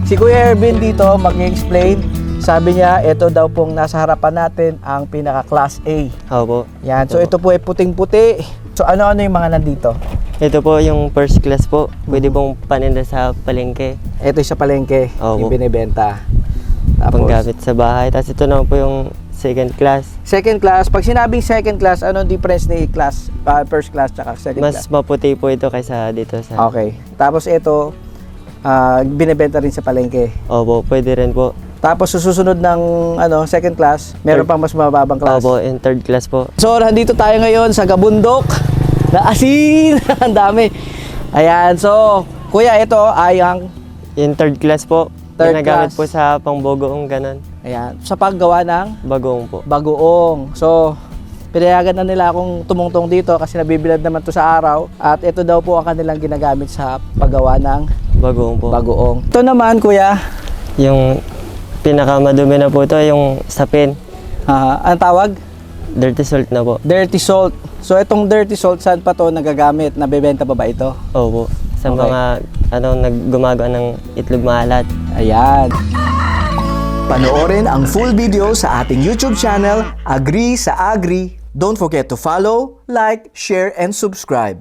Si Kuya Ervin dito mag-explain. Sabi niya, ito daw pong nasa harapan natin ang pinaka Class A. Opo. Yan. So ito po ay puting-puti. So ano-ano yung mga nandito? Ito po yung first class po. Pwede pong paninda sa palengke. Ito yung sa palengke, Opo. yung binibenta. Tapos, Panggamit sa bahay. Tapos ito naman po yung second class. second class. Pag sinabing second class, ano ang difference ni class, first class tsaka second Mas class? maputi po ito kaysa dito sa... Okay. Tapos ito, binibenta rin sa palengke. Opo, pwede rin po. Tapos susunod ng second class, meron pang mas mababang class. Opo, in third class po. So, nandito tayo ngayon sa Gabundok na asin. Ang dami. Ayan. So, kuya, ito ay ang In third class po. Third Ginagamit class. po sa pangbogoong ganon. ayan, sa paggawa ng Bagoong po. bagoong. So, pinayagan na nila akong tumungtong dito kasi nabibilad naman to sa araw. At ito daw po ang kanilang ginagamit sa paggawa ng Bagoong po. bagoong. Ito naman, kuya, Yung pinakamadumi na po ito, yung sapin. ang tawag? Dirty salt na po. Dirty salt. So, itong dirty salt, saan pa to nagagamit? Nabebenta pa ba ito? Opo. Sa Okay. mga gumagawa ng itlog maalat. Ayan. Panoorin ang full video sa ating YouTube channel, Agree sa Agri. Don't forget to follow, like, share, and subscribe.